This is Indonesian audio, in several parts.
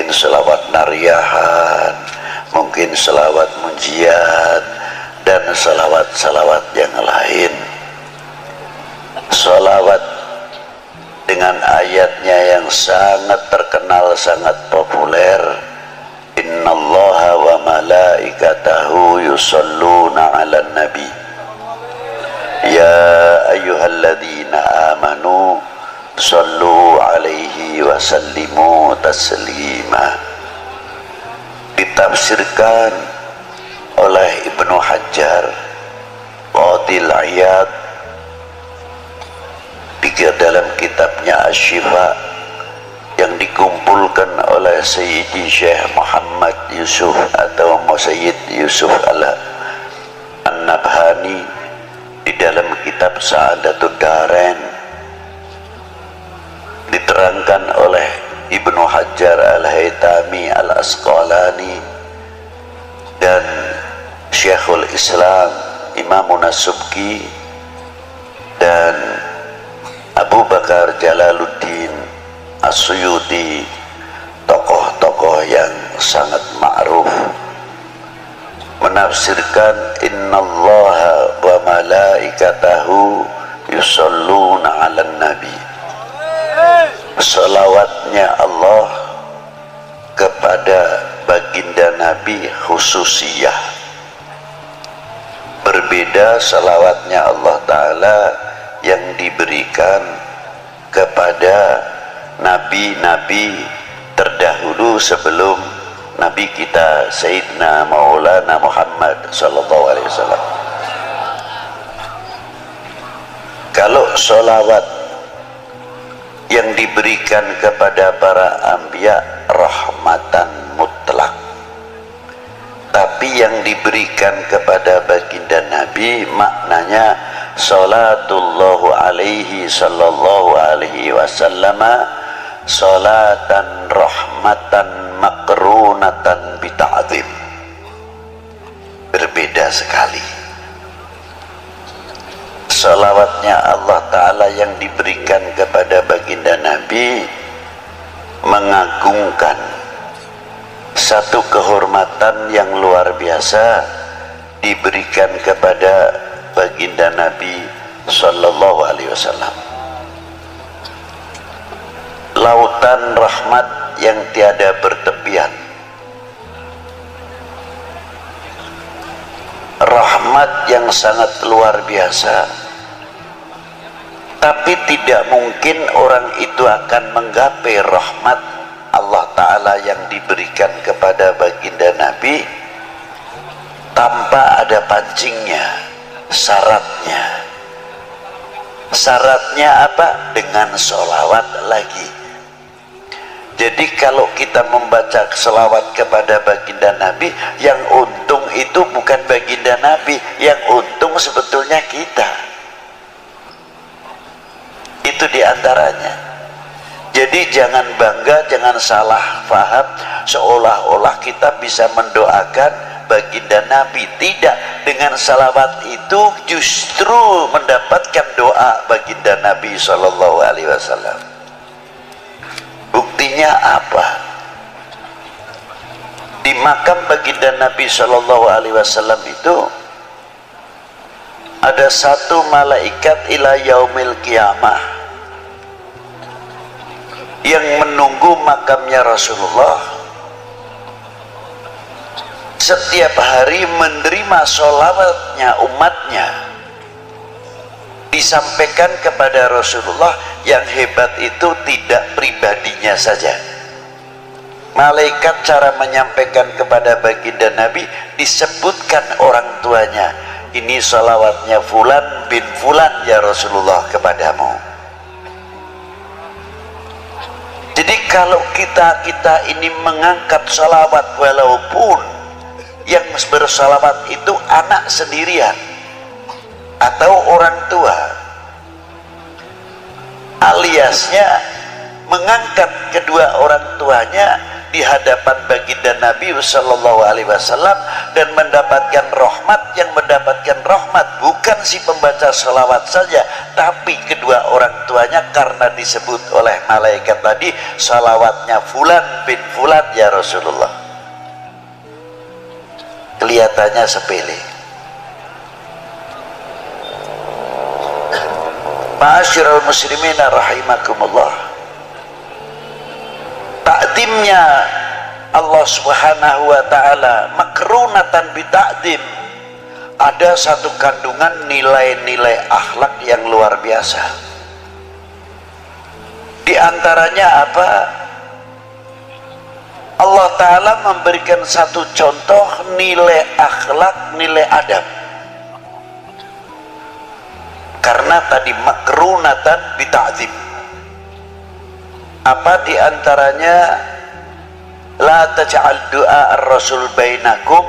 mungkin selawat nariyahan, mungkin selawat munjiat, dan selawat-selawat yang lain. Selawat dengan ayatnya yang sangat terkenal, sangat populer, innallaha wa malaikatahu yusalluna ala nabi ya ayyuhalladzina amanu sallu alaihi wa sallimu taslima. Ditafsirkan oleh Ibnu Hajar Qadil Iyad dalam kitabnya Asy-Syifa yang dikumpulkan oleh Sayyidi Syekh Muhammad Yusuf atau Sayyid Yusuf An-Nabhani di dalam kitab Sa'adatud Darain. Diterangkan oleh Ibnu Hajar Al-Haytami Al-Asqalani dan Syekhul Islam Imamun As-Subki dan Abu Bakar Jalaluddin As-Suyuti, tokoh-tokoh yang sangat ma'ruf, menafsirkan innallaha wa malaikatahu yusalluna 'alan nabi. Selawatnya Allah kepada baginda Nabi khususiyah, berbeda selawatnya Allah Ta'ala yang diberikan kepada nabi-nabi terdahulu sebelum Nabi kita Sayyidina Maulana Muhammad sallallahu alaihi wasallam. Kalau sholawat yang diberikan kepada para anbiya rahmatan mutlak, tapi yang diberikan kepada baginda Nabi maknanya salatullahu alaihi sallallahu alaihi wasallama salatan rahmatan makrunatan bita'zim. Berbeda sekali. Salawatnya Allah Ta'ala yang diberikan kepada baginda Nabi mengagungkan satu kehormatan yang luar biasa diberikan kepada baginda Nabi sallallahu alaihi wasallam. Lautan rahmat yang tiada bertepian, rahmat yang sangat luar biasa, tapi tidak mungkin orang itu akan menggapai rahmat Allah Ta'ala yang diberikan kepada baginda Nabi tanpa ada pancingnya. Syaratnya apa? Dengan sholawat lagi. Jadi kalau kita membaca sholawat kepada baginda Nabi, yang untung itu bukan baginda Nabi, yang untung sebetulnya kita. Itu diantaranya. Jadi jangan bangga, jangan salah paham seolah-olah kita bisa mendoakan baginda Nabi. Tidak, dengan salawat itu justru mendapatkan doa baginda Nabi sallallahu alaihi wasallam. Buktinya apa? Di makam baginda Nabi sallallahu alaihi wasallam itu ada satu malaikat ila yaumil qiyamah yang menunggu makamnya Rasulullah, setiap hari menerima sholawatnya umatnya, disampaikan kepada Rasulullah. Yang hebat itu tidak pribadinya saja, malaikat cara menyampaikan kepada baginda Nabi disebutkan orang tuanya, ini sholawatnya fulan bin fulan ya Rasulullah kepadamu. Jadi kalau kita ini mengangkat sholawat, walaupun yang bersalawat itu anak sendirian atau orang tua, aliasnya mengangkat kedua orang tuanya di hadapan baginda Nabi sallallahu alaihi wasallam dan mendapatkan rahmat. Yang mendapatkan rahmat bukan si pembaca sholawat saja, tapi kedua orang tuanya, karena disebut oleh malaikat tadi sholawatnya fulan bin fulan ya Rasulullah. Kelihatannya sepele. Ma'asyiral muslimin rahimakumullah, takdimnya Allah subhanahu wa ta'ala makrunatan bita'dim, ada satu kandungan nilai-nilai akhlak yang luar biasa. Di antaranya apa? Allah ta'ala memberikan satu contoh nilai akhlak, nilai adab. Karena tadi makrunatan bita'dzim. Apa di antaranya? La taj'al du'a ar-rasul bainakum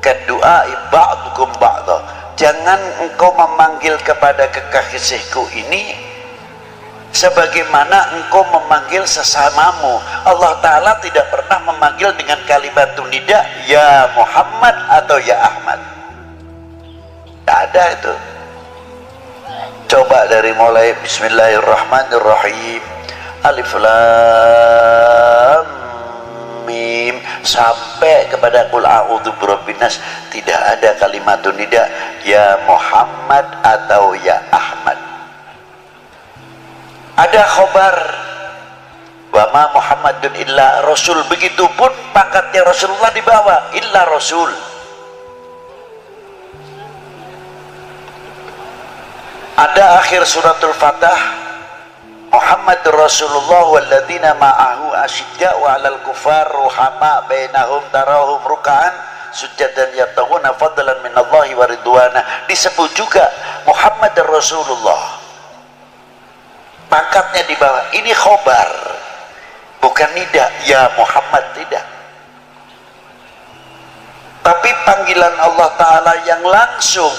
kadu'a ba'dukum ba'da. Jangan engkau memanggil kepada kekasihku ini sebagaimana engkau memanggil sesamamu. Allah Ta'ala tidak pernah memanggil dengan kalimat nida ya Muhammad atau ya Ahmad. Tidak ada itu. Coba dari mulai Bismillahirrahmanirrahim, Alif Lam Mim sampai kepada Qul a'udzu birabbin nas, tidak ada kalimat nida ya Muhammad atau ya Ahmad. Ada khobar wa ma Muhammadun illa rasul, begitupun pangkatnya Rasulullah di bawah illa rasul. Ada akhir suratul Fatah, Muhammadur Rasulullah walladzina ma'ahu asyidda'u 'alal kuffar ruhama bainahum tarahum ruk'an sujadan yabtaghuna fadlan minallahi wa ridwana. Disebut juga Muhammadur Rasulullah, pangkatnya di bawah. Ini khobar, bukan nida ya Muhammad, tidak. Tapi panggilan Allah Ta'ala yang langsung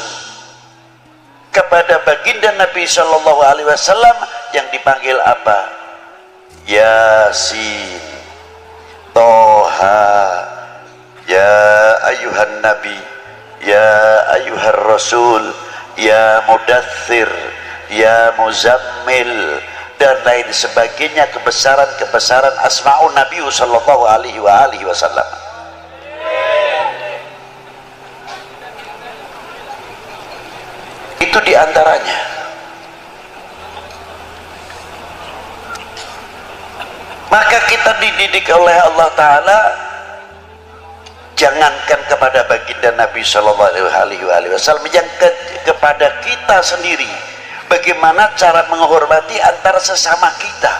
kepada baginda Nabi Shallallahu Alaihi Wasallam yang dipanggil apa? Yasin, Toha, ya ayuhan Nabi, ya ayuhar Rasul, ya Mudaththir, ya Muzammil, dan lain sebagainya, kebesaran-kebesaran asma'un Nabi Sallallahu Alaihi Wasallam. Itu diantaranya. Maka kita dididik oleh Allah Ta'ala, jangankan kepada baginda Nabi Sallallahu Alaihi Wasallam, yang kepada kita sendiri, bagaimana cara menghormati antara sesama kita.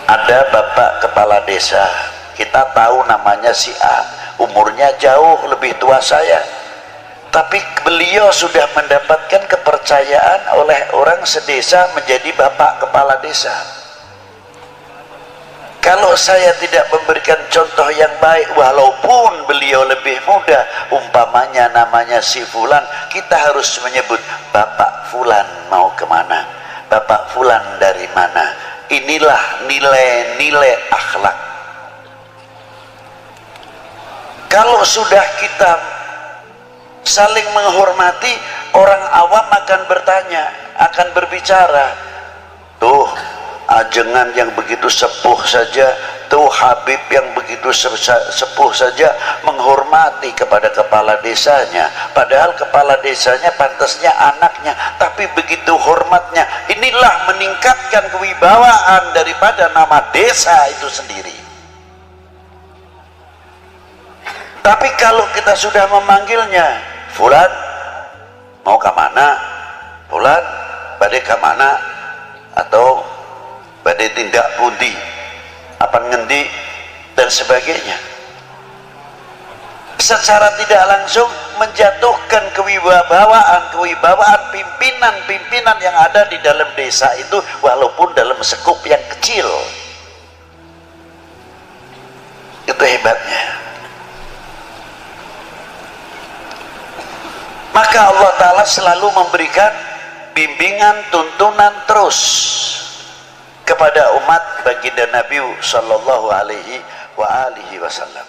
Ada bapak kepala desa, kita tahu namanya si A, umurnya jauh lebih tua saya, tapi beliau sudah mendapatkan kepercayaan oleh orang sedesa menjadi bapak kepala desa. Kalau saya tidak memberikan contoh yang baik, walaupun beliau lebih muda, umpamanya namanya si Fulan, kita harus menyebut Bapak Fulan mau kemana, Bapak Fulan dari mana. Inilah nilai-nilai akhlak. Kalau sudah kita saling menghormati, orang awam akan bertanya, akan berbicara, tuh ajengan yang begitu sepuh saja, tuh Habib yang begitu sepuh saja menghormati kepada kepala desanya, padahal kepala desanya pantasnya anaknya, tapi begitu hormatnya. Inilah meningkatkan kewibawaan daripada nama desa itu sendiri. Tapi kalau kita sudah memanggilnya, Fulan mau ke mana, Fulan badai ke mana, atau badai tindak pundi, apa ngendi, dan sebagainya, secara tidak langsung menjatuhkan kewibawaan pimpinan-pimpinan yang ada di dalam desa itu, walaupun dalam sekup yang kecil. Itu hebatnya. Maka Allah Ta'ala selalu memberikan bimbingan tuntunan terus kepada umat baginda Nabi sallallahu alaihi wa alihi wasallam.